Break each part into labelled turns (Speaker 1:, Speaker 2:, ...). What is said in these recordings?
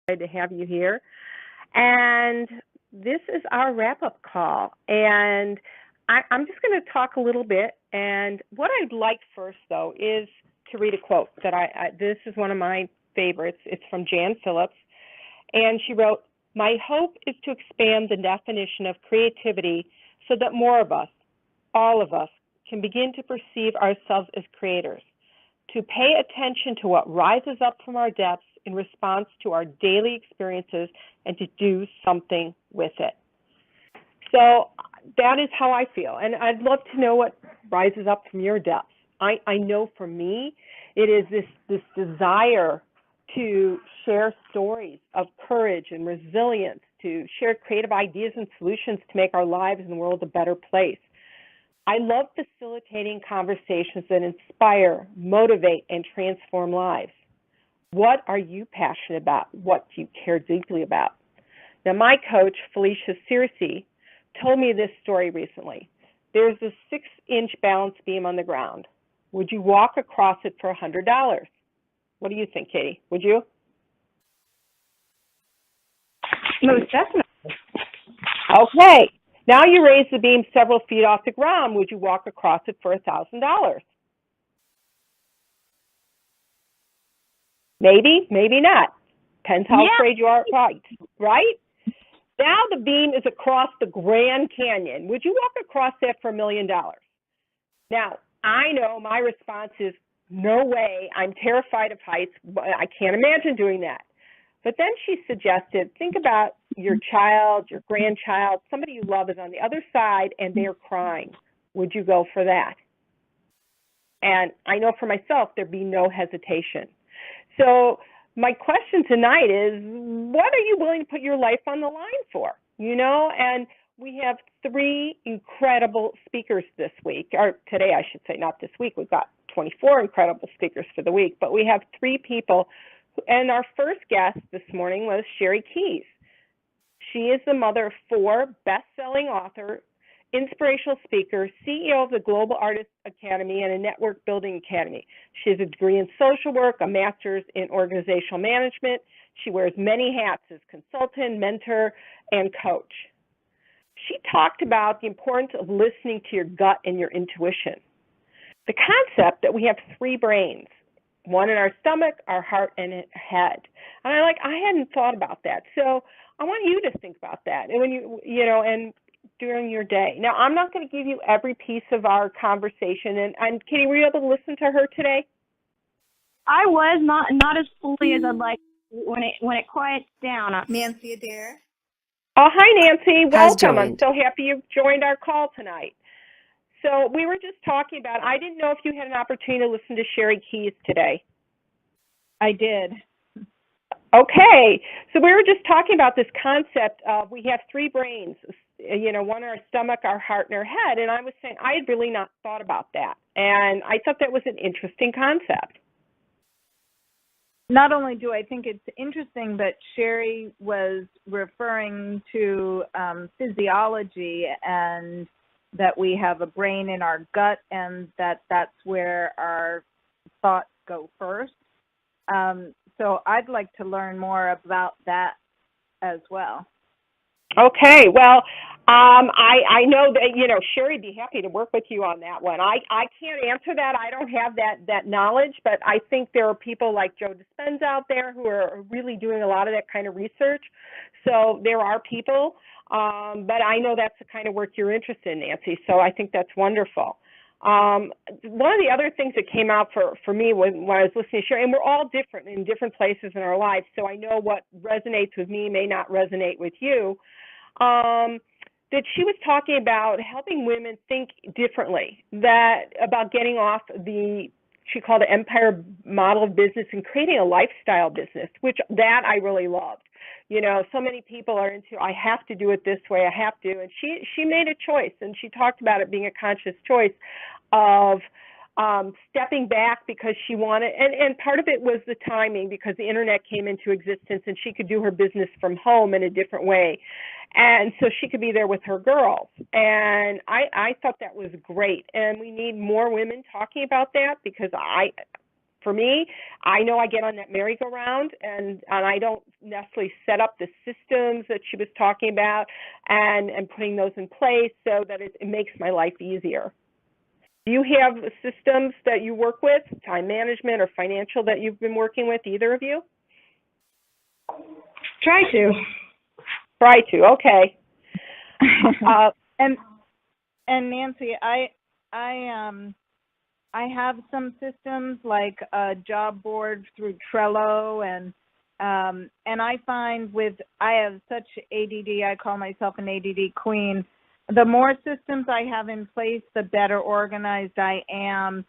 Speaker 1: Glad to have you here. And this is our wrap up call. And I'm just going to talk a little bit. And what I'd like first, though, is to read a quote that this is one of my favorites. It's from Jan Phillips. And she wrote, "My hope is to expand the definition of creativity so that more of us, all of us, can begin to perceive ourselves as creators, to pay attention to what rises up from our depths in response to our daily experiences and to do something with it." So that is how I feel. And I'd love to know what rises up from your depths. I know for me, it is this desire to share stories of courage and resilience, to share creative ideas and solutions to make our lives and the world a better place. I love facilitating conversations that inspire, motivate, and transform lives. What are you passionate about? What do you care deeply about? Now, my coach, Felicia Searcy, told me this story recently. There's a 6-inch balance beam on the ground. Would you walk across it for $100? What do you think, Katie? Would you?
Speaker 2: Most definitely.
Speaker 1: Okay. Now you raise the beam several feet off the ground. Would you walk across it for $1,000? Maybe, maybe not. Depends how afraid you are, right? Now the beam is across the Grand Canyon. Would you walk across that for $1 million? Now, I know my response is, no way. I'm terrified of heights. I can't imagine doing that. But then she suggested, think about your child, your grandchild, somebody you love is on the other side and they're crying. Would you go for that? And I know for myself, there'd be no hesitation. So my question tonight is, what are you willing to put your life on the line for? And we have 3 incredible speakers this week, or today I should say, not this week. We've got 24 incredible speakers for the week, but we have 3 people. And our first guest this morning was Sherry Keyes. She is the mother of 4 best-selling author, inspirational speaker, CEO of the Global Artist Academy and a Network Building Academy. She has a degree in social work, a master's in organizational management. She wears many hats as consultant, mentor, and coach. She talked about the importance of listening to your gut and your intuition. The concept that we have 3 brains, one in our stomach, our heart, and head. And I hadn't thought about that. So I want you to think about that. And when and during your day. Now, I'm not going to give you every piece of our conversation. And Katie, were you able to listen to her today?
Speaker 2: I was not as fully as I'd like when it quiets down.
Speaker 3: Nancy Adair.
Speaker 1: Oh, hi, Nancy. Welcome. I'm so happy you've joined our call tonight. So we were just talking about, I didn't know if you had an opportunity to listen to Sherry Keyes today.
Speaker 2: I did.
Speaker 1: Okay. So we were just talking about this concept of we have 3 brains, one in our stomach, our heart, and our head. And I was saying I had really not thought about that. And I thought that was an interesting concept.
Speaker 4: Not only do I think it's interesting, but Sherry was referring to physiology and that we have a brain in our gut and that's where our thoughts go first. So I'd like to learn more about that as well.
Speaker 1: Okay. Well, I know that, Sherry'd be happy to work with you on that one. I can't answer that. I don't have that knowledge, but I think there are people like Joe Dispenza out there who are really doing a lot of that kind of research. So there are people, but I know that's the kind of work you're interested in, Nancy. So I think that's wonderful. One of the other things that came out for me when I was listening to Sherry, and we're all different in different places in our lives, so I know what resonates with me may not resonate with you, that she was talking about helping women think differently, about getting off she called it empire model of business and creating a lifestyle business, which that I really loved. So many people are into, I have to do it this way, I have to. And she made a choice, and she talked about it being a conscious choice of stepping back because she wanted, and part of it was the timing because the internet came into existence and she could do her business from home in a different way. And so she could be there with her girls. And I thought that was great. And we need more women talking about that because For me, I know I get on that merry-go-round, and I don't necessarily set up the systems that she was talking about and putting those in place so that it makes my life easier. Do you have systems that you work with, time management or financial, that you've been working with, either of you?
Speaker 2: Try to.
Speaker 1: Try to, okay.
Speaker 4: And Nancy, I have some systems like a job board through Trello, and I find I have such ADD, I call myself an ADD queen. The more systems I have in place, the better organized I am.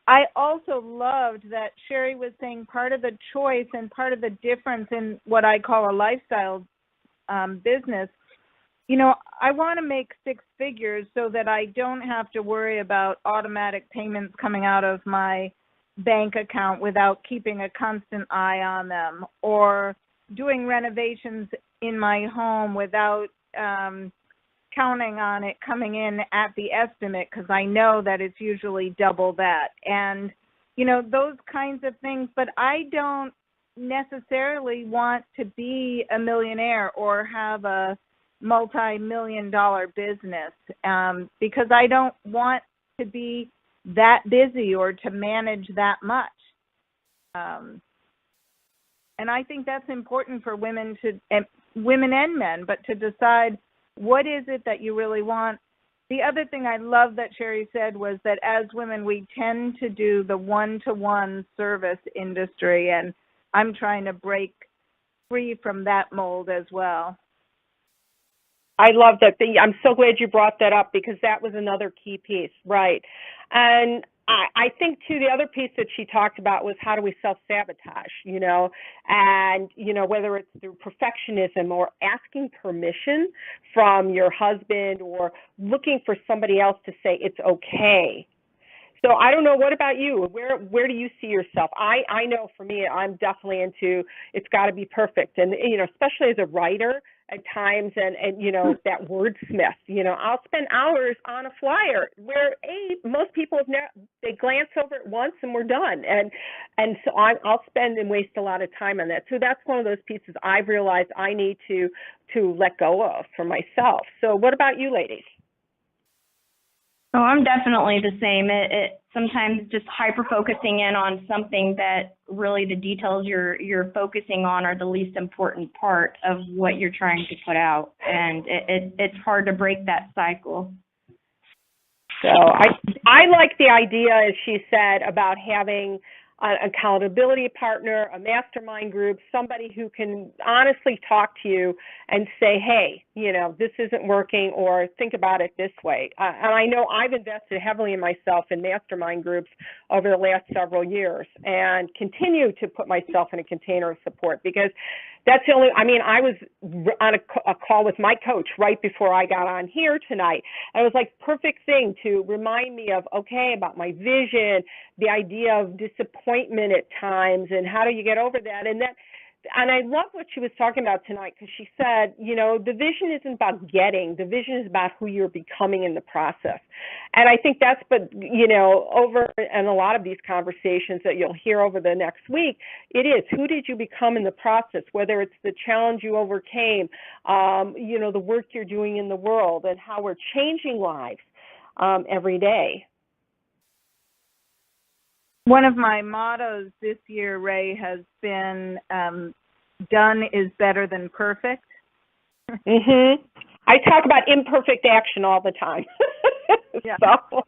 Speaker 4: I also loved that Sherry was saying part of the choice and part of the difference in what I call a lifestyle business. You know, I want to make six figures so that I don't have to worry about automatic payments coming out of my bank account without keeping a constant eye on them, or doing renovations in my home without counting on it coming in at the estimate, because I know that it's usually double that. And, you know, those kinds of things. But I don't necessarily want to be a millionaire or have a multi-million-dollar business, because I don't want to be that busy or to manage that much. And I think that's important for women women and men, but to decide what is it that you really want. The other thing I love that Sherry said was that as women, we tend to do the one-to-one service industry, and I'm trying to break free from that mold as well.
Speaker 1: I love that. I'm so glad you brought that up, because that was another key piece, right? And I think, too, the other piece that she talked about was how do we self-sabotage, you know, and, you know, whether it's through perfectionism or asking permission from your husband or looking for somebody else to say it's okay. So I don't know, what about you? Where do you see yourself? I know for me, I'm definitely into it's got to be perfect. And, you know, especially as a writer at times, and you know, that wordsmith, you know, I'll spend hours on a flyer where most people they glance over it once and we're done. And so I'll spend and waste a lot of time on that. So that's one of those pieces I've realized I need to let go of for myself. So what about you, ladies?
Speaker 2: Oh, I'm definitely the same. It sometimes just hyper-focusing in on something that really the details you're focusing on are the least important part of what you're trying to put out, and it's hard to break that cycle.
Speaker 1: So I like the idea, as she said, about having an accountability partner, a mastermind group, somebody who can honestly talk to you and say, hey, you know, this isn't working, or think about it this way. And I know I've invested heavily in myself in mastermind groups over the last several years, and continue to put myself in a container of support, because that's the only, I mean, I was on a call with my coach right before I got on here tonight. And it was like perfect thing to remind me of, okay, about my vision, the idea of disappointment at times, and how do you get over that? And I love what she was talking about tonight, because she said, you know, the vision isn't about getting, the vision is about who you're becoming in the process. And I think that's, but, you know, over and a lot of these conversations that you'll hear over the next week, it is, who did you become in the process, whether it's the challenge you overcame, you know, the work you're doing in the world, and how we're changing lives every day.
Speaker 4: One of my mottos this year, Ray, has been done is better than perfect.
Speaker 1: Mhm. I talk about imperfect action all the time.
Speaker 4: Yeah.
Speaker 1: So.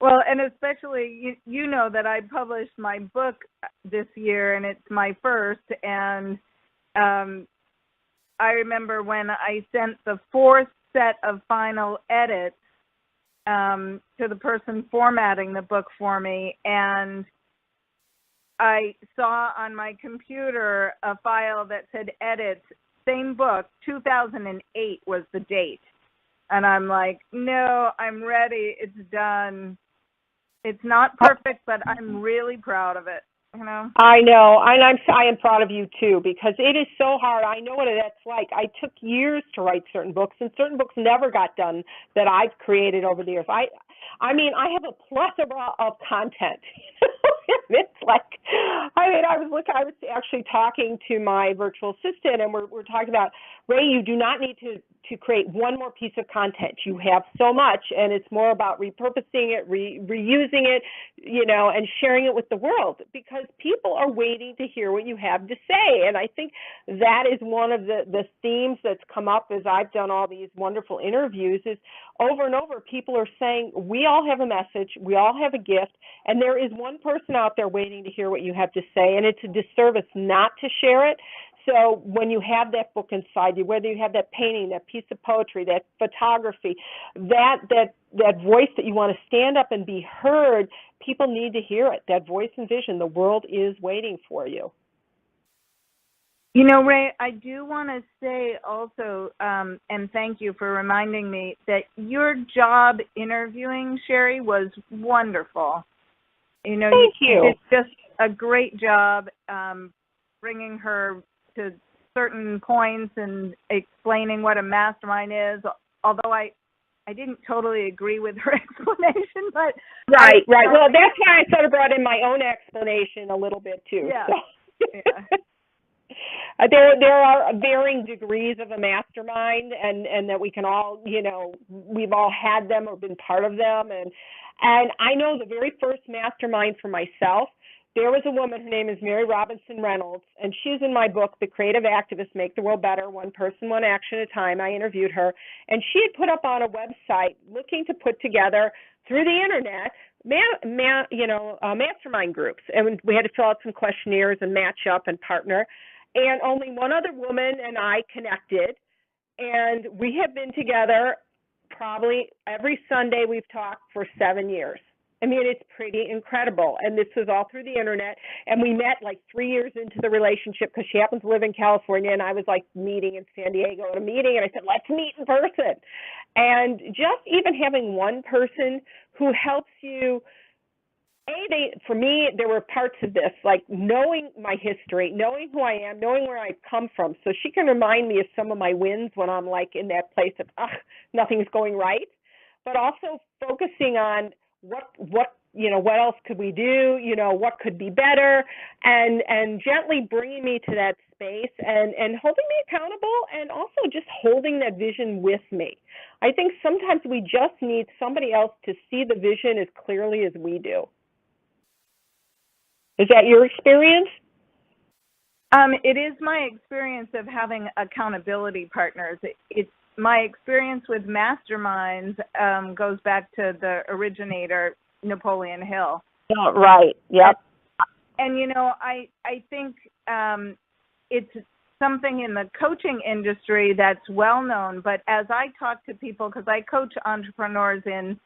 Speaker 4: Well, and especially, you know that I published my book this year, and it's my first, and I remember when I sent the fourth set of final edits to the person formatting the book for me, and I saw on my computer a file that said edits, same book, 2008 was the date. And I'm like, no, I'm ready, it's done. It's not perfect, but I'm really proud of it. You know?
Speaker 1: I know, and I am proud of you too, because it is so hard. I know what that's like. I took years to write certain books, and certain books never got done that I've created over the years. I mean, I have a plethora of content. It's like, I was actually talking to my virtual assistant, and we're talking about, Ray, you do not need to create one more piece of content. You have so much, and it's more about repurposing it, reusing it, and sharing it with the world, because people are waiting to hear what you have to say. And I think that is one of the themes that's come up as I've done all these wonderful interviews, is over and over, people are saying, we all have a message, we all have a gift, and there is one person out there waiting to hear what you have to say, and it's a disservice not to share it. So when you have that book inside you, whether you have that painting, that piece of poetry, that photography, that voice that you want to stand up and be heard, people need to hear it, that voice and vision. The world is waiting for you.
Speaker 4: Ray, I do want to say also, and thank you for reminding me, that your job interviewing Sherry was wonderful.
Speaker 1: Thank you.
Speaker 4: You did just a great job bringing her to certain points and explaining what a mastermind is, although I didn't totally agree with her explanation. But
Speaker 1: Right. Well, that's why I sort of brought in my own explanation a little bit, too.
Speaker 4: Yeah.
Speaker 1: So.
Speaker 4: Yeah.
Speaker 1: There are varying degrees of a mastermind, and that we can all, we've all had them or been part of them. And I know the very first mastermind for myself, there was a woman, her name is Mary Robinson Reynolds, and she's in my book, The Creative Activists Make the World Better, One Person, One Action at a Time. I interviewed her, and she had put up on a website looking to put together, through the internet, mastermind groups. And we had to fill out some questionnaires and match up and partner. And only one other woman and I connected, and we have been together probably every Sunday. We've talked for 7 years. I mean, it's pretty incredible. And this was all through the internet. And we met like 3 years into the relationship, because she happens to live in California, and I was like meeting in San Diego at a meeting, and I said, let's meet in person. And just even having one person who helps you, for me, there were parts of this, like knowing my history, knowing who I am, knowing where I've come from, so she can remind me of some of my wins when I'm like in that place of, nothing's going right, but also focusing on what else could we do, what could be better, and gently bringing me to that space and holding me accountable, and also just holding that vision with me. I think sometimes we just need somebody else to see the vision as clearly as we do. Is that your experience?
Speaker 4: It is my experience of having accountability partners. It's my experience with masterminds goes back to the originator, Napoleon Hill.
Speaker 1: Oh, right. Yep.
Speaker 4: And I think it's something in the coaching industry that's well known. But as I talk to people, because I coach entrepreneurs in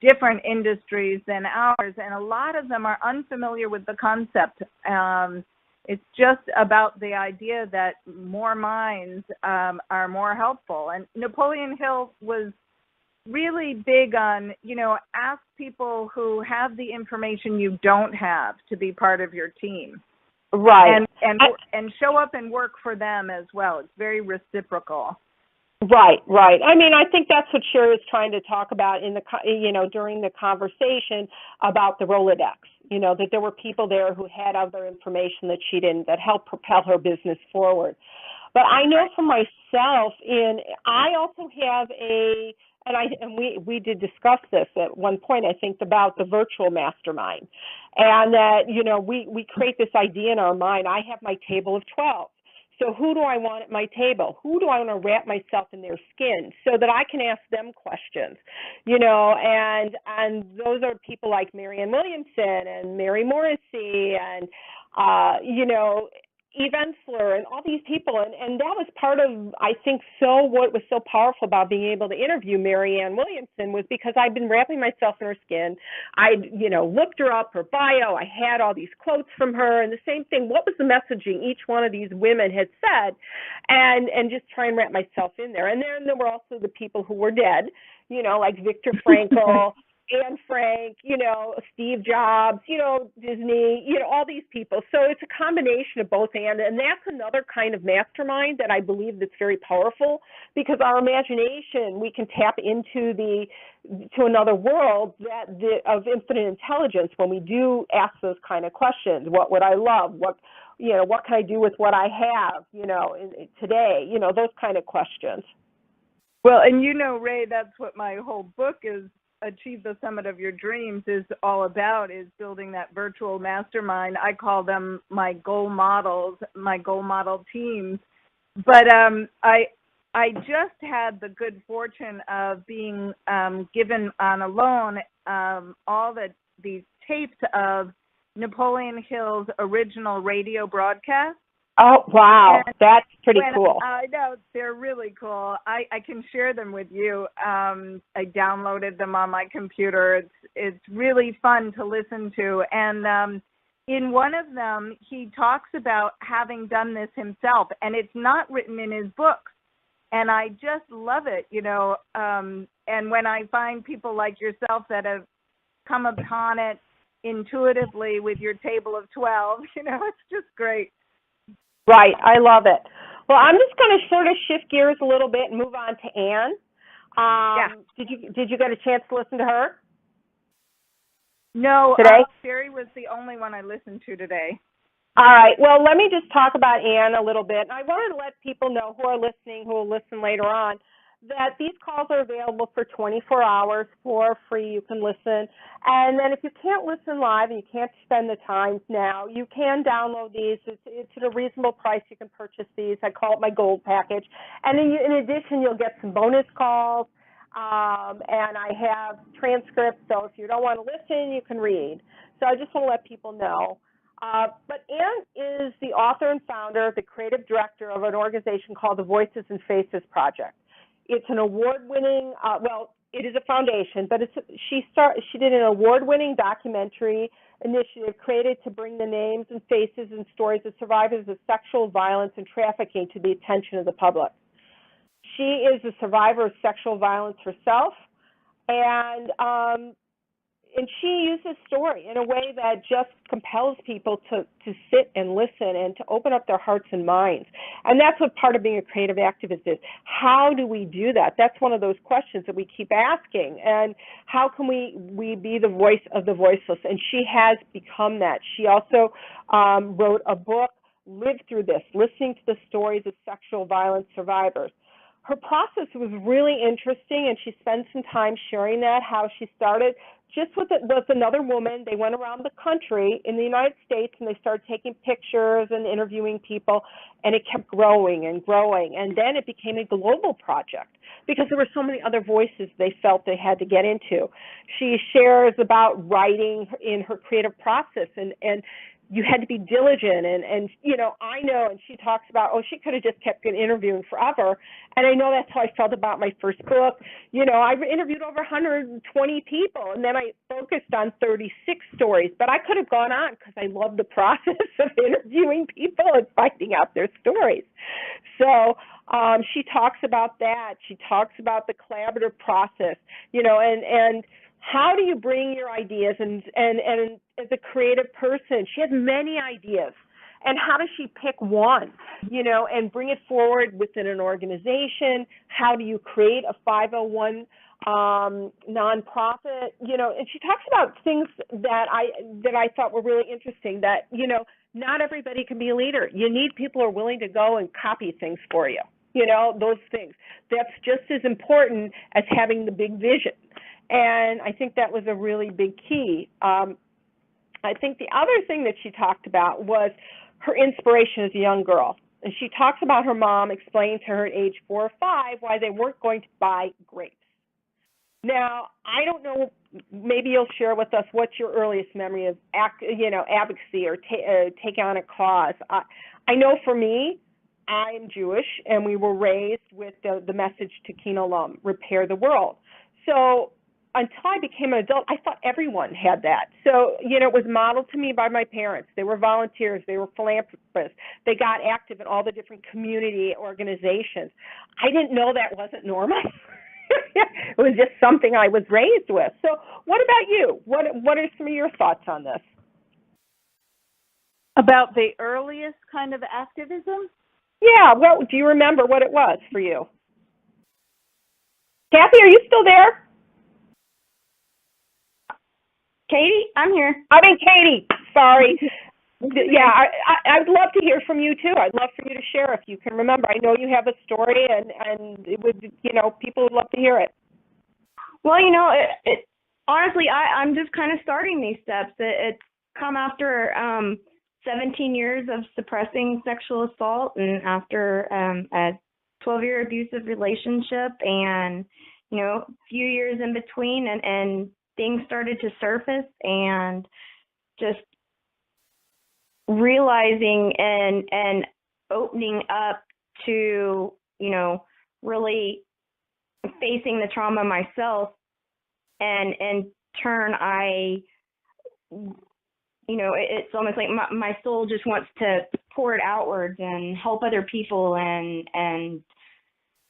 Speaker 4: different industries than ours, and a lot of them are unfamiliar with the concept. It's just about the idea that more minds are more helpful. And Napoleon Hill was really big on, ask people who have the information you don't have to be part of your team.
Speaker 1: Right.
Speaker 4: And show up and work for them as well. It's very reciprocal.
Speaker 1: Right. I mean, I think that's what Sherry was trying to talk about during the conversation about the Rolodex. That there were people there who had other information that she didn't, that helped propel her business forward. But I know for myself, I also have we did discuss this at one point, I think, about the virtual mastermind, and that we create this idea in our mind. I have my table of 12. So who do I want at my table? Who do I want to wrap myself in their skin so that I can ask them questions? And those are people like Marianne Williamson and Mary Morrissey and, Eve Ensler and all these people. And that was part of, I think, what was so powerful about being able to interview Marianne Williamson was because I'd been wrapping myself in her skin. I'd, looked her up, her bio. I had all these quotes from her, and the same thing. What was the messaging each one of these women had said? And just try and wrap myself in there. And then there were also the people who were dead, like Viktor Frankl, Anne Frank, Steve Jobs, Disney, all these people. So it's a combination of both and that's another kind of mastermind that I believe that's very powerful, because our imagination, we can tap into to another world of infinite intelligence when we do ask those kind of questions. What would I love? What can I do with what I have, today? Those kind of questions.
Speaker 4: Well, and Ray, that's what my whole book is, Achieve the Summit of Your Dreams, is all about, is building that virtual mastermind. I call them my goal models, my goal model teams. But I just had the good fortune of being given on a loan all these tapes of Napoleon Hill's original radio broadcast.
Speaker 1: Oh, wow. That's pretty cool.
Speaker 4: I know, they're really cool. I can share them with you. I downloaded them on my computer. It's really fun to listen to. And in one of them, he talks about having done this himself, and it's not written in his book. And I just love it, and when I find people like yourself that have come upon it intuitively with your table of 12, it's just great.
Speaker 1: Right. I love it. Well, I'm just going to sort of shift gears a little bit and move on to Anne. Yeah. Did you get a chance to listen to her?
Speaker 4: No.
Speaker 1: Today?
Speaker 4: Sherry was the only one I listened to today.
Speaker 1: All right. Well, let me just talk about Anne a little bit. And I wanted to let people know who are listening, who will listen later on, that these calls are available for 24 hours for free. You can listen. And then if you can't listen live and you can't spend the time now, you can download these. It's at a reasonable price. You can purchase these. I call it my gold package. And in addition, you'll get some bonus calls. And I have transcripts, so if you don't want to listen, you can read. So I just want to let people know. But Anne is the author and founder, the creative director of an organization called the Voices and Faces Project. It's an award-winning, it is a foundation, but she did an award-winning documentary initiative created to bring the names and faces and stories of survivors of sexual violence and trafficking to the attention of the public. She is a survivor of sexual violence herself, and she uses story in a way that just compels people to sit and listen and to open up their hearts and minds. And that's what part of being a creative activist is. How do we do that? That's one of those questions that we keep asking. And how can we be the voice of the voiceless? And she has become that. She also wrote a book, Live Through This, listening to the stories of sexual violence survivors. Her process was really interesting, and she spent some time sharing that, how she started just with another woman. They went around the country in the United States, and they started taking pictures and interviewing people, and it kept growing and growing. And then it became a global project because there were so many other voices they felt they had to get into. She shares about writing in her creative process, and you had to be diligent, and I know, and she talks about, she could have just kept interviewing forever, and I know that's how I felt about my first book. I've interviewed over 120 people, and then I focused on 36 stories, but I could have gone on because I love the process of interviewing people and finding out their stories. So she talks about that. She talks about the collaborative process, and how do you bring your ideas, and as a creative person, she has many ideas, and how does she pick one, and bring it forward within an organization? How do you create a 501 nonprofit, and she talks about things that I thought were really interesting, that, not everybody can be a leader. You need people who are willing to go and copy things for you, those things. That's just as important as having the big vision. And I think that was a really big key. I think the other thing that she talked about was her inspiration as a young girl. And she talks about her mom explaining to her at age 4 or 5 why they weren't going to buy grapes. Now, I don't know, maybe you'll share with us what's your earliest memory of advocacy or take on a cause. I know for me, I'm Jewish, and we were raised with the message to Kin Olam, repair the world. So until I became an adult, I thought everyone had that. So, it was modeled to me by my parents. They were volunteers. They were philanthropists. They got active in all the different community organizations. I didn't know that wasn't normal It was just something I was raised with. So what about you? What are some of your thoughts on this?
Speaker 4: About the earliest kind of activism?
Speaker 1: Yeah, well, do you remember what it was for you? Kathy, are you still there?
Speaker 2: Katie, I'm here.
Speaker 1: I mean, Katie, sorry. Yeah, I'd love to hear from you too. I'd love for you to share if you can remember. I know you have a story, and it would, people would love to hear it.
Speaker 2: Well, honestly, I'm just kind of starting these steps. It's come after 17 years of suppressing sexual assault, and after a 12-year abusive relationship, and a few years in between, and things started to surface, and just realizing and opening up to really facing the trauma myself, and in turn it's almost like my soul just wants to pour it outwards and help other people and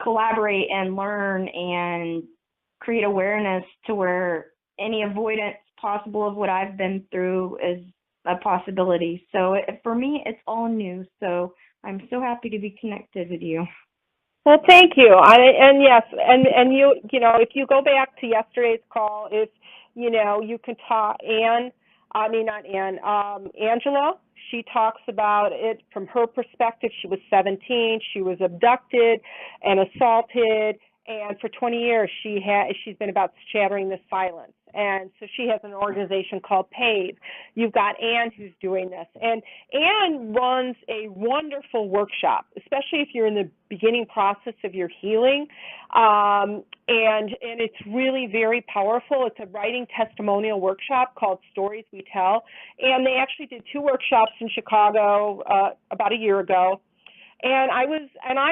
Speaker 2: collaborate and learn and create awareness to where any avoidance possible of what I've been through is a possibility. So for me, it's all new. So I'm so happy to be connected with you.
Speaker 1: Well, thank you. And yes, and you if you go back to yesterday's call, if you can talk Angela, she talks about it from her perspective. She was 17. She was abducted and assaulted, and for 20 years she's been about shattering the silence. And so she has an organization called PAVE. You've got Anne who's doing this. And Anne runs a wonderful workshop, especially if you're in the beginning process of your healing. And it's really very powerful. It's a writing testimonial workshop called Stories We Tell. And they actually did 2 workshops in Chicago about a year ago. And I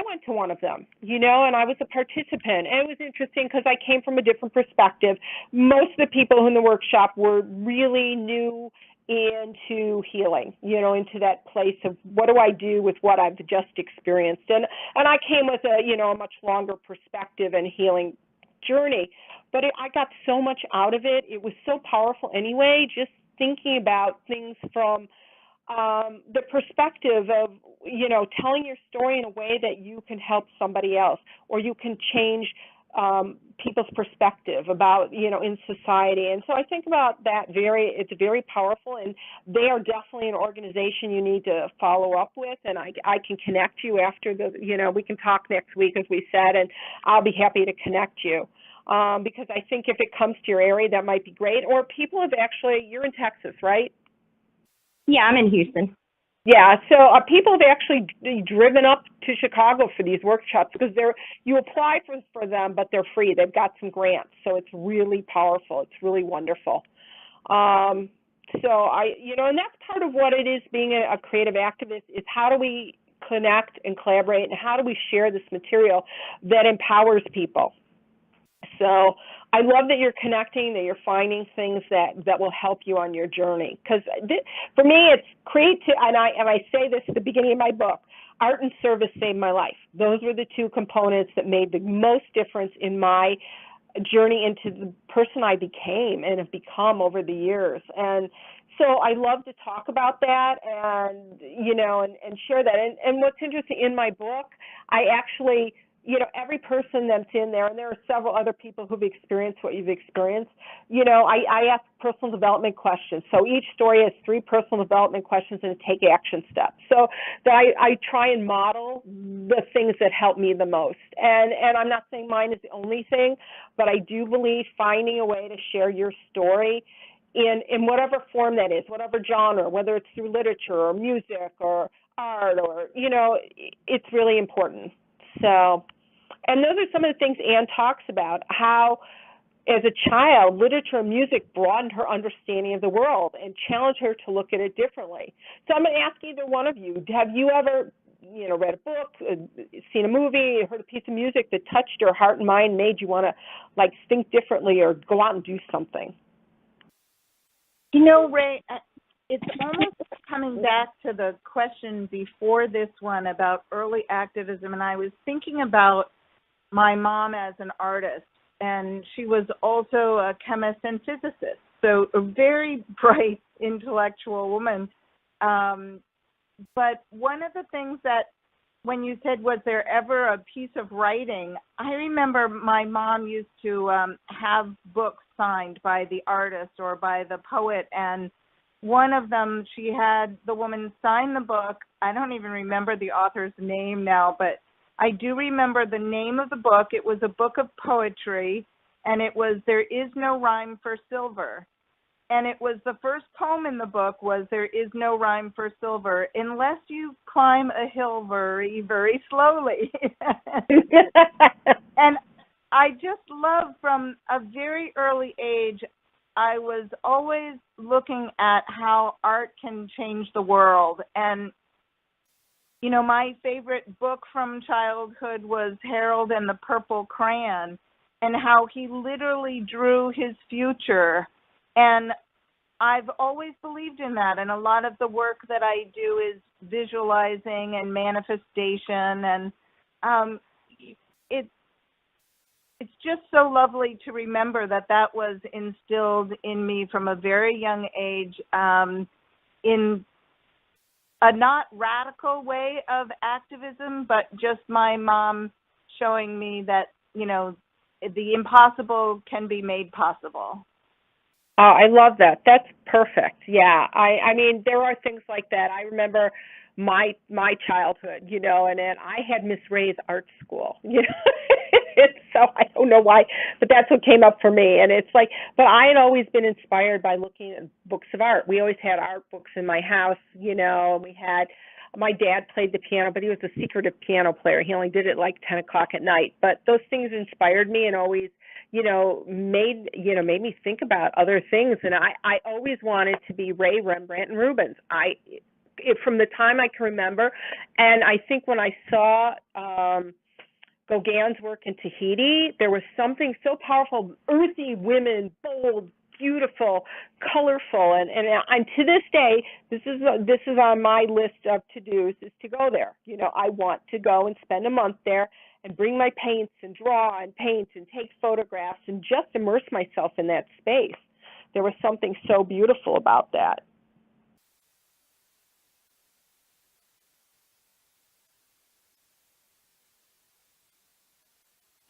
Speaker 1: went to one of them, and I was a participant. And it was interesting because I came from a different perspective. Most of the people in the workshop were really new into healing, into that place of what do I do with what I've just experienced. And I came with a much longer perspective and healing journey. But I got so much out of it. It was so powerful anyway, just thinking about things from the perspective of, telling your story in a way that you can help somebody else, or you can change people's perspective about, in society. And so I think about that it's very powerful, and they are definitely an organization you need to follow up with. And I can connect you after we can talk next week, as we said, and I'll be happy to connect you. Because I think if it comes to your area, that might be great. Or people have you're in Texas, right?
Speaker 2: Yeah, I'm in Houston.
Speaker 1: Yeah, so people have actually driven up to Chicago for these workshops because you apply for them, but they're free. They've got some grants, so it's really powerful. It's really wonderful. So and that's part of what it is being a creative activist, is how do we connect and collaborate, and how do we share this material that empowers people. So I love that you're connecting, that you're finding things that will help you on your journey. Because for me, it's and I say this at the beginning of my book, art and service saved my life. Those were the 2 components that made the most difference in my journey into the person I became and have become over the years. And so I love to talk about that and share that. And what's interesting in my book, I actually, every person that's in there, and there are several other people who've experienced what you've experienced, I ask personal development questions. So each story has 3 personal development questions and a take action step. So that I try and model the things that help me the most. And I'm not saying mine is the only thing, but I do believe finding a way to share your story in whatever form that is, whatever genre, whether it's through literature or music or art or, it's really important. So, and those are some of the things Anne talks about, how as a child, literature and music broadened her understanding of the world and challenged her to look at it differently. So I'm going to ask either one of you, have you ever, read a book, seen a movie, heard a piece of music that touched your heart and mind, made you want to think differently or go out and do something?
Speaker 4: Ray, it's almost coming back to the question before this one about early activism, and I was thinking about my mom as an artist. and she was also a chemist and physicist, so a very bright intellectual woman. But one of the things that, when you said, was there ever a piece of writing, I remember my mom used to have books signed by the artist or by the poet, and one of them, she had the woman sign the book. I don't even remember the author's name now, but I do remember the name of the book. It was a book of poetry, and it was There Is No Rhyme for Silver. And it was, the first poem in the book was There Is No Rhyme for Silver, unless you climb a hill very, very slowly. And I just love, from a very early age, I was always looking at how art can change the world. And, you know, my favorite book from childhood was Harold and the Purple Crayon, and how he literally drew his future. And I've always believed in that, and a lot of the work that I do is visualizing and manifestation, and it's just so lovely to remember that that was instilled in me from a very young age, in a not radical way of activism, but just my mom showing me that, you know, the impossible can be made possible.
Speaker 1: Oh, I love that. That's perfect. Yeah. I mean, there are things like that. I remember my childhood, you know, and then I had Miss Ray's art school, you know. So I don't know why, but that's what came up for me. And it's like, but I had always been inspired by looking at books of art. We always had art books in my house, you know, and we had, my dad played the piano, but he was a secretive piano player. He only did it like 10 o'clock at night. But those things inspired me and always, you know, made me think about other things. And I always wanted to be Ray, Rembrandt, and Rubens. From the time I can remember. And I think when I saw Gauguin's work in Tahiti, there was something so powerful, earthy women, bold, beautiful, colorful, and to this day, this is on my list of to-dos, is to go there. You know, I want to go and spend a month there and bring my paints and draw and paint and take photographs and just immerse myself in that space. There was something so beautiful about that.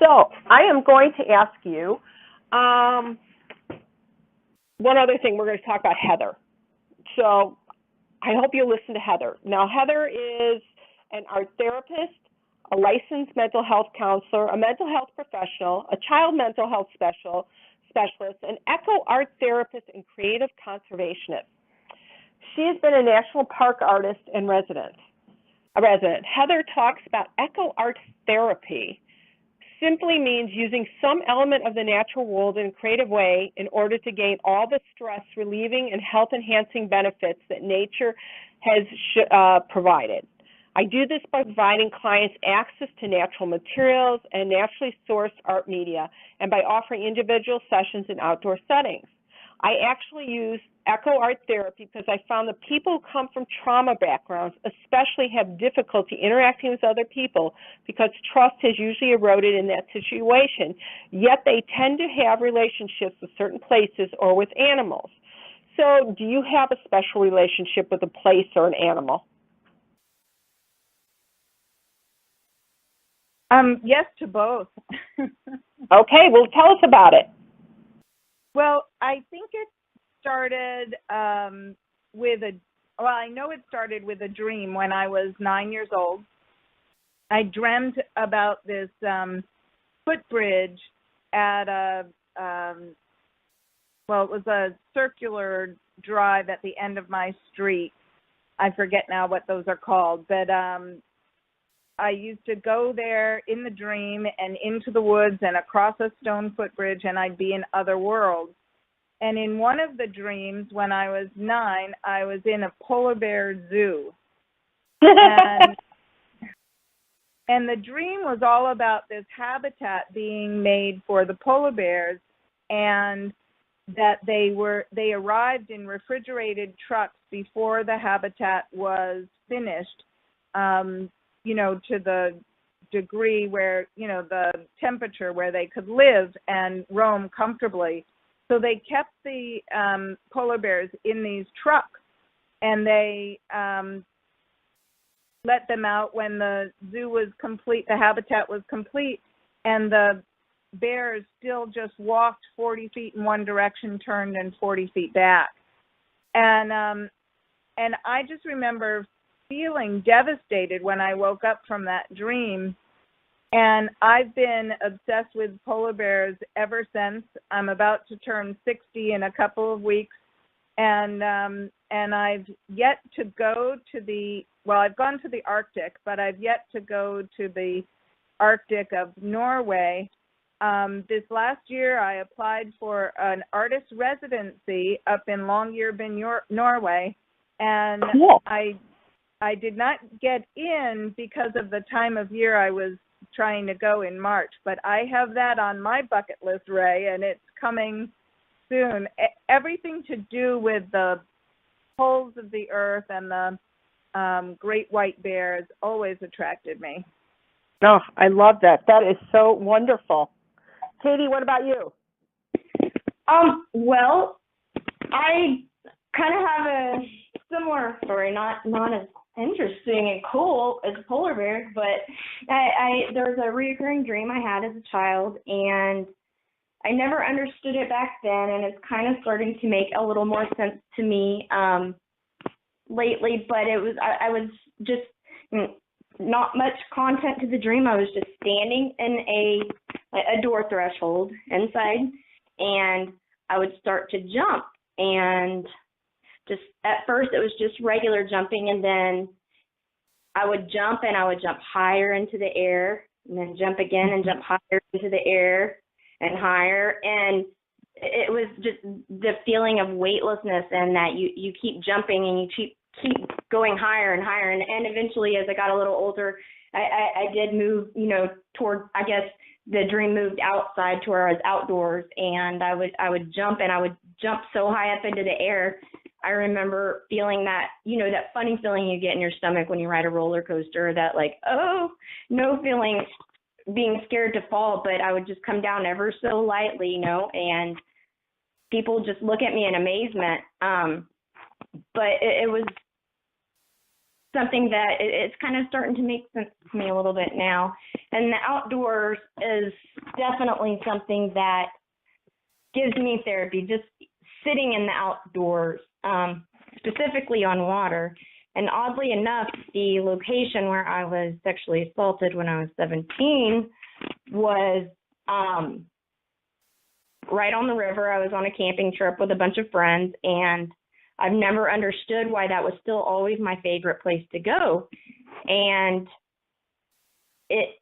Speaker 1: So I am going to ask you one other thing. We're going to talk about Heather. So I hope you listen to Heather. Now, Heather is an art therapist, a licensed mental health counselor, a mental health professional, a child mental health specialist, an eco art therapist, and creative conservationist. She has been a national park artist and resident. Heather talks about eco art therapy. Simply means using some element of the natural world in a creative way in order to gain all the stress relieving and health enhancing benefits that nature has provided. I do this by providing clients access to natural materials and naturally sourced art media, and by offering individual sessions in outdoor settings. I actually use eco art therapy because I found that people who come from trauma backgrounds especially have difficulty interacting with other people because trust has usually eroded in that situation, yet they tend to have relationships with certain places or with animals. So do you have a special relationship with a place or an animal?
Speaker 4: Yes, to both.
Speaker 1: Okay, well, tell us about it.
Speaker 4: Well, I think it started I know it started with a dream when I was 9 years old. I dreamt about this footbridge at it was a circular drive at the end of my street. I forget now what those are called, but I used to go there in the dream and into the woods and across a stone footbridge, and I'd be in other worlds. And in one of the dreams, when I was 9, I was in a polar bear zoo. And the dream was all about this habitat being made for the polar bears, and that they arrived in refrigerated trucks before the habitat was finished, to degree where, the temperature where they could live and roam comfortably. So they kept the polar bears in these trucks, and they let them out when the zoo was complete, the habitat was complete, and the bears still just walked 40 feet in one direction, turned, and 40 feet back. And I just remember feeling devastated when I woke up from that dream. And I've been obsessed with polar bears ever since. I'm about to turn 60 in a couple of weeks. And I've yet to go to I've gone to the Arctic, but I've yet to go to the Arctic of Norway. This last year, I applied for an artist residency up in Longyearbyen, Norway, and
Speaker 1: cool.
Speaker 4: I did not get in because of the time of year I was trying to go in March, but I have that on my bucket list, Ray, and it's coming soon. Everything to do with the poles of the earth and the great white bears always attracted me.
Speaker 1: No, I love that. That is so wonderful. Katie, what about you?
Speaker 2: Well, I kind of have a similar story, not as interesting and cool as polar bears, but there was a recurring dream I had as a child, and I never understood it back then, and it's kind of starting to make a little more sense to me lately. But I was just not much content to the dream. I was just standing in a door threshold inside, and I would start to jump, and just at first it was just regular jumping, and then I would jump and I would jump higher into the air, and then jump again and jump higher into the air and higher, and it was just the feeling of weightlessness, and that you keep jumping and you keep going higher and higher, and eventually as I got a little older, I did move, toward, I guess the dream moved outside to where I was outdoors, and I would jump, and I would jump so high up into the air. I remember feeling that, that funny feeling you get in your stomach when you ride a roller coaster, that like, oh, no feeling, being scared to fall, but I would just come down ever so lightly, and people just look at me in amazement. But it was something that it's kind of starting to make sense to me a little bit now. And the outdoors is definitely something that gives me therapy, just sitting in the outdoors, specifically on water. And oddly enough, the location where I was sexually assaulted when I was 17 was right on the river. I was on a camping trip with a bunch of friends, and I've never understood why that was still always my favorite place to go. And it,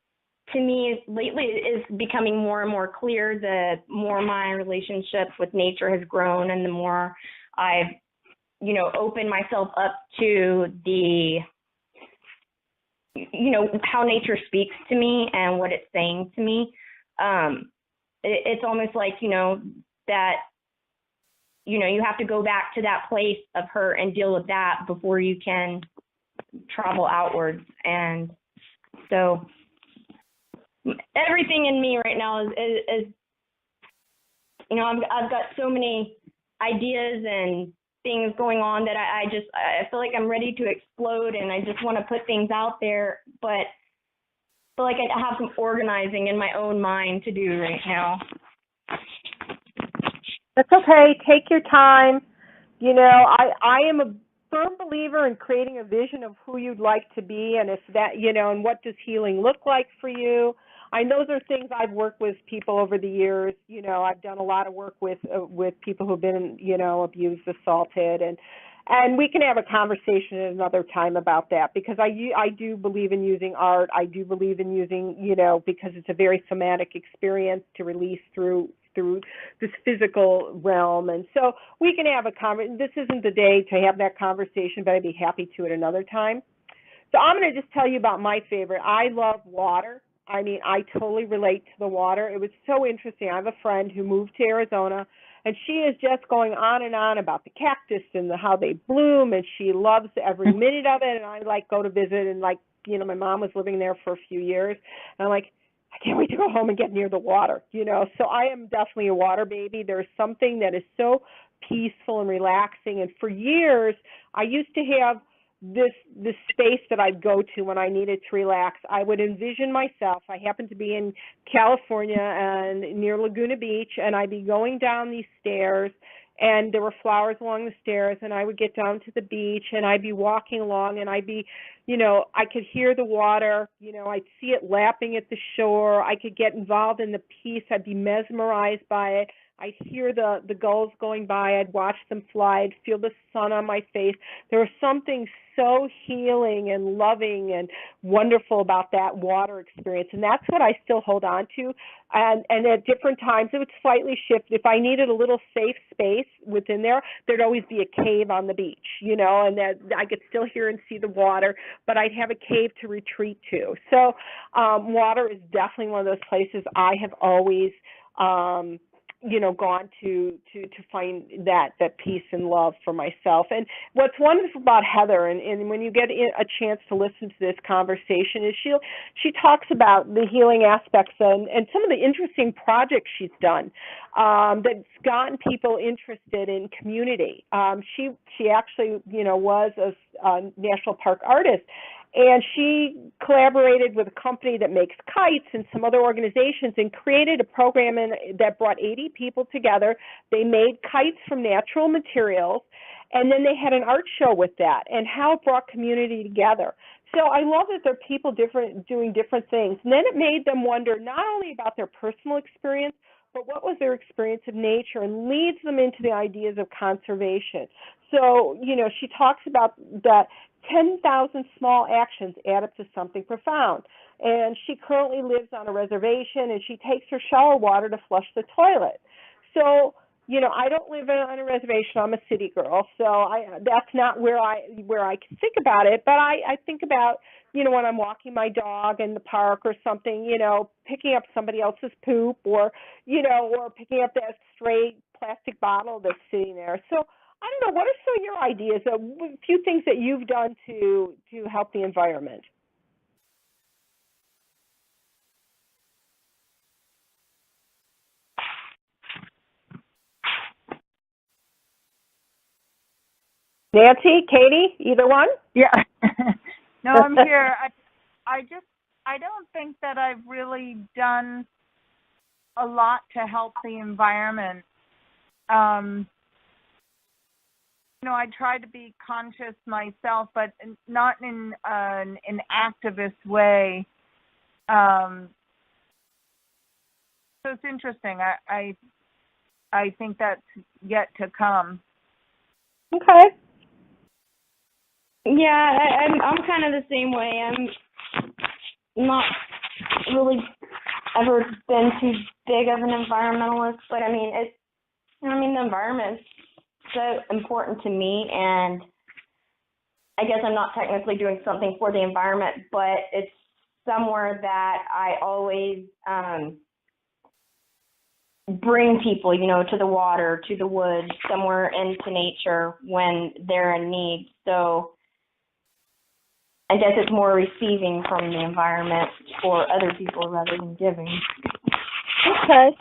Speaker 2: to me, lately is becoming more and more clear the more my relationship with nature has grown, and the more I've, opened myself up to the, how nature speaks to me and what it's saying to me. It's almost like, that, you have to go back to that place of hurt and deal with that before you can travel outwards. And so everything in me right now is I've got so many ideas and things going on that I feel like I'm ready to explode, and I just want to put things out there, but I feel like I have some organizing in my own mind to do right now.
Speaker 1: That's okay. Take your time. I am a firm believer in creating a vision of who you'd like to be, and if that, and what does healing look like for you. Those are things I've worked with people over the years. I've done a lot of work with people who've been, abused, assaulted, and we can have a conversation at another time about that, because I do believe in using art. I do believe in using, because it's a very somatic experience to release through this physical realm. And so we can have a conversation. This isn't the day to have that conversation, but I'd be happy to at another time. So I'm going to just tell you about my favorite. I love water. I totally relate to the water. It was so interesting. I have a friend who moved to Arizona, and she is just going on and on about the cactus and how they bloom, and she loves every minute of it. And I go to visit and my mom was living there for a few years, and I'm like, I can't wait to go home and get near the water, So I am definitely a water baby. There's something that is so peaceful and relaxing. And for years, I used to have this space that I'd go to when I needed to relax. I would envision myself. I happened to be in California and near Laguna Beach, and I'd be going down these stairs, and there were flowers along the stairs, and I would get down to the beach, and I'd be walking along, and I'd be, I could hear the water, I'd see it lapping at the shore. I could get involved in the peace. I'd be mesmerized by it. I'd hear the gulls going by. I'd watch them fly. I'd feel the sun on my face. There was something so healing and loving and wonderful about that water experience, and that's what I still hold on to. And at different times, it would slightly shift. If I needed a little safe space within there, there'd always be a cave on the beach, and that I could still hear and see the water, but I'd have a cave to retreat to. So water is definitely one of those places I have always gone to find that peace and love for myself. And what's wonderful about Heather, and when you get a chance to listen to this conversation, is she talks about the healing aspects and some of the interesting projects she's done that's gotten people interested in community. She actually, was a national park artist. And she collaborated with a company that makes kites and some other organizations and created a program that brought 80 people together. They made kites from natural materials, and then they had an art show with that, and how it brought community together. So I love that there are people doing different things. And then it made them wonder not only about their personal experience, but what was their experience of nature, and leads them into the ideas of conservation. So, she talks about that 10,000 small actions add up to something profound. And she currently lives on a reservation, and she takes her shower water to flush the toilet. So, I don't live on a reservation. I'm a city girl, so that's not where I can think about it. But I think about, when I'm walking my dog in the park or something, picking up somebody else's poop, or picking up that stray plastic bottle that's sitting there. So I don't know, what are some of your ideas, a few things that you've done to help the environment? Nancy, Katie, either one?
Speaker 4: Yeah. No, I'm here. I don't think that I've really done a lot to help the environment. I try to be conscious myself, but not in an activist way. So it's interesting. I think that's yet to come.
Speaker 1: Okay.
Speaker 2: Yeah, I'm kind of the same way. I'm not really ever been too big of an environmentalist, but the environment's so important to me, and I guess I'm not technically doing something for the environment, but it's somewhere that I always bring people, to the water, to the woods, somewhere into nature when they're in need. So I guess it's more receiving from the environment for other people rather than giving.
Speaker 1: Okay.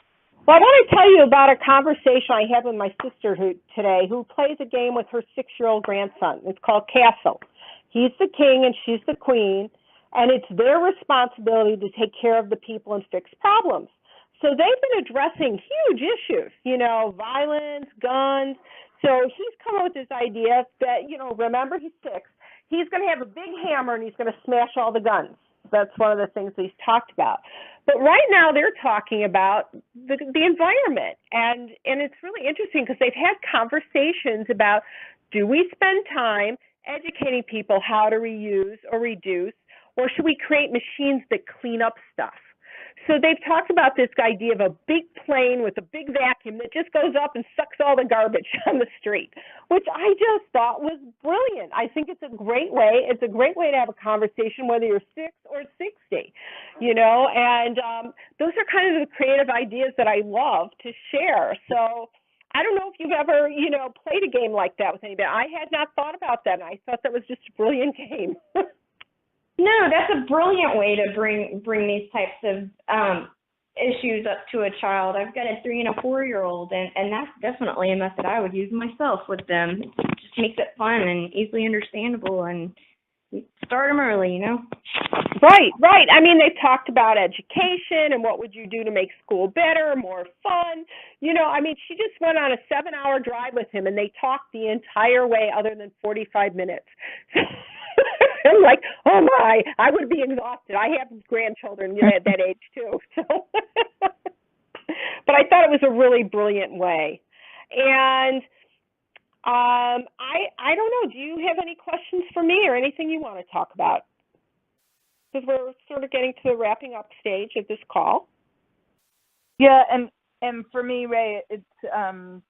Speaker 1: Well, I want to tell you about a conversation I had with my sister today, who plays a game with her 6-year-old grandson. It's called Castle. He's the king and she's the queen, and it's their responsibility to take care of the people and fix problems. So they've been addressing huge issues, violence, guns. So he's come up with this idea that, remember, he's 6. He's going to have a big hammer and he's going to smash all the guns. That's one of the things that he's talked about. But right now they're talking about the environment. And it's really interesting because they've had conversations about, do we spend time educating people how to reuse or reduce, or should we create machines that clean up stuff? So they've talked about this idea of a big plane with a big vacuum that just goes up and sucks all the garbage on the street, which I just thought was brilliant. I think it's a great way. It's a great way to have a conversation, whether you're 6 or 60, and those are kind of the creative ideas that I love to share. So I don't know if you've ever, played a game like that with anybody. I had not thought about that, and I thought that was just a brilliant game.
Speaker 2: No, that's a brilliant way to bring these types of issues up to a child. I've got a 3 and a 4-year-old, and that's definitely a method I would use myself with them. It just makes it fun and easily understandable, and start them early, you know?
Speaker 1: Right. I mean, they talked about education and what would you do to make school better, more fun. You know, I mean, she just went on a 7-hour drive with him, and they talked the entire way other than 45 minutes. I'm like, oh my, I would be exhausted. I have grandchildren, you know, at that age too. So, but I thought it was a really brilliant way. And I don't know. Do you have any questions for me or anything you want to talk about? Because we're sort of getting to the wrapping up stage of this call.
Speaker 4: Yeah, and for me, Ray, it's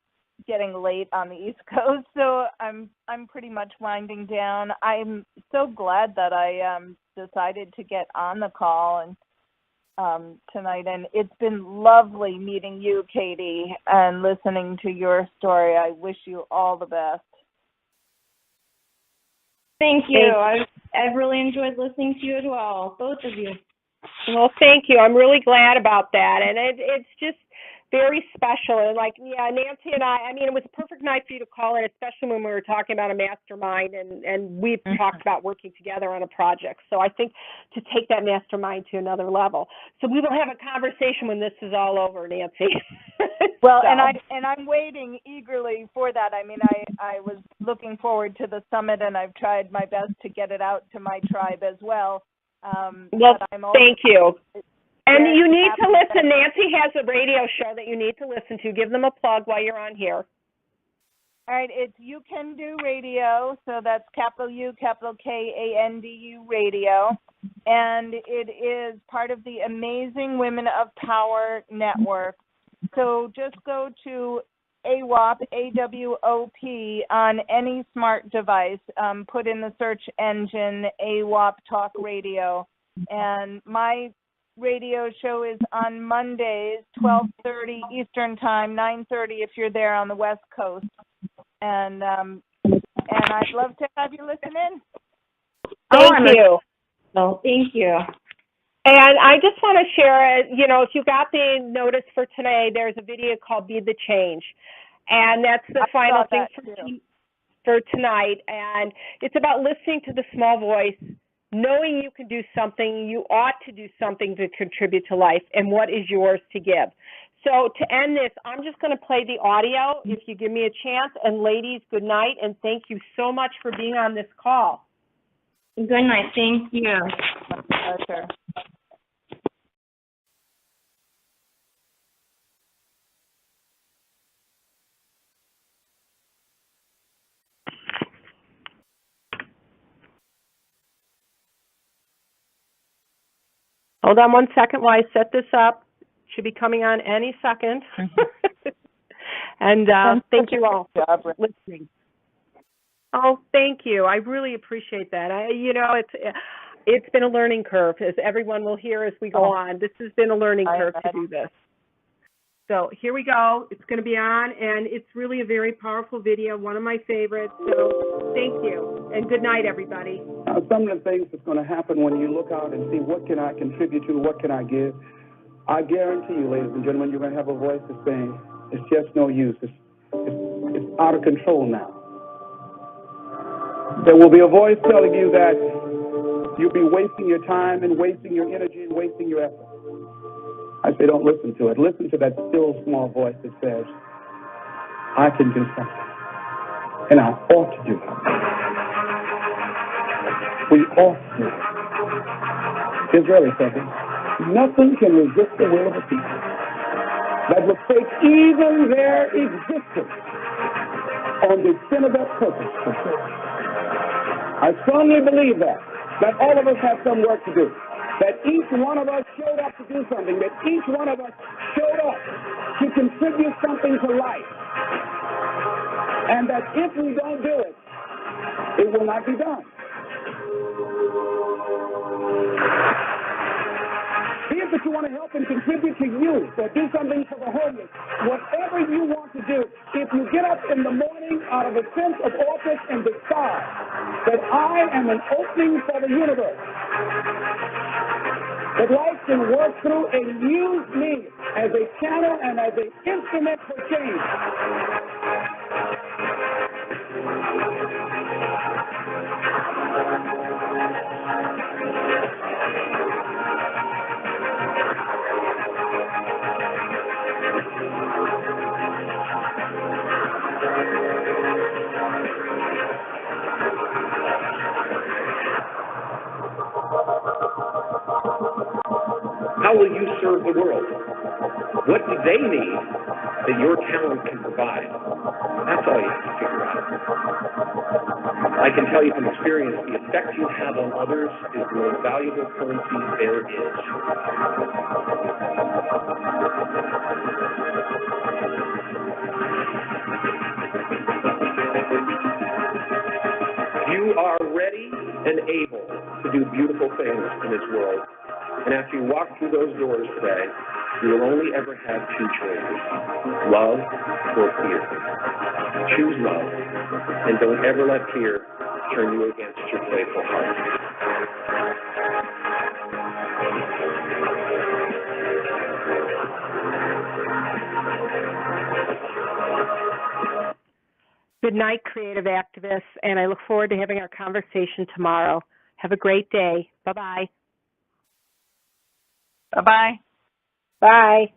Speaker 4: getting late on the East Coast, so I'm pretty much winding down. I'm so glad that I decided to get on the call and tonight, and it's been lovely meeting you, Katie, and listening to your story. I wish you all the best.
Speaker 2: Thank you. I've really enjoyed listening to you as well, both of you.
Speaker 1: Well, thank you. I'm really glad about that, and it's just very special. And like, yeah, Nancy and I mean, it was a perfect night for you to call in, especially when we were talking about a mastermind, and we've talked about working together on a project. So I think to take that mastermind to another level. So we will have a conversation when this is all over, Nancy.
Speaker 4: Well,
Speaker 1: so.
Speaker 4: and I'm waiting eagerly for that. I mean, I was looking forward to the summit, and I've tried my best to get it out to my tribe as well.
Speaker 1: Well, thank you. And you need to listen. Nancy has a radio show that you need to listen to. Give them a plug while you're on here.
Speaker 4: All right, it's You Can Do Radio, so that's capital U, capital KANDU Radio, and it is part of the Amazing Women of Power Network. So just go to AWOP, AWOP, on any smart device. Put in the search engine AWOP Talk Radio, and my radio show is on Mondays, 12:30 Eastern Time, 9:30 if you're there on the West Coast. And I'd love to have you listen in.
Speaker 1: Thank you.
Speaker 2: Oh, thank you.
Speaker 1: And I just want to share, you know, if you got the notice for today, there's a video called Be the Change. And that's the final thing for tonight. And it's about listening to the small voice, knowing you can do something, you ought to do something to contribute to life, and what is yours to give. So to end this, I'm just going to play the audio if you give me a chance. And ladies, good night, and thank you so much for being on this call.
Speaker 2: Good night. Thank you.
Speaker 4: My pleasure.
Speaker 1: Hold on one second while I set this up. Should be coming on any second. And thank you all for listening. Oh, thank you. I really appreciate that. It's been a learning curve, as everyone will hear as we go on. This has been a learning curve to do this. So here we go. It's going to be on, and it's really a very powerful video, one of my favorites. So thank you, and good night, everybody.
Speaker 3: Now, some of the things that's going to happen when you look out and see what can I contribute to, what can I give, I guarantee you, ladies and gentlemen, you're going to have a voice that's saying, it's just no use. It's out of control now. There will be a voice telling you that you'll be wasting your time and wasting your energy and wasting your effort. I say don't listen to it. Listen to that still small voice that says, I can do something, and I ought to do it. We ought to do it. Disraeli said it. Nothing can resist the will of a people that would take even their existence on the sin of that purpose for sure. I strongly believe that all of us have some work to do. That each one of us showed up to do something, that each one of us showed up to contribute something to life. And that if we don't do it, it will not be done. If you want to help and contribute to youth or do something for the homeless, whatever you want to do, if you get up in the morning out of a sense of office and decide that I am an opening for the universe, That life can work through and use me as a channel and as an instrument for change.
Speaker 5: How will you serve the world? What do they need that your talent can provide? That's all you have to figure out. I can tell you from experience, the effect you have on others is the most valuable currency there is. You are ready and able to do beautiful things in this world. And after you walk through those doors today, you will only ever have two choices, love or fear. Choose love, and don't ever let fear turn you against your playful heart.
Speaker 1: Good night, creative activists, and I look forward to having our conversation tomorrow. Have a great day. Bye-bye.
Speaker 2: Bye-bye.
Speaker 1: Bye.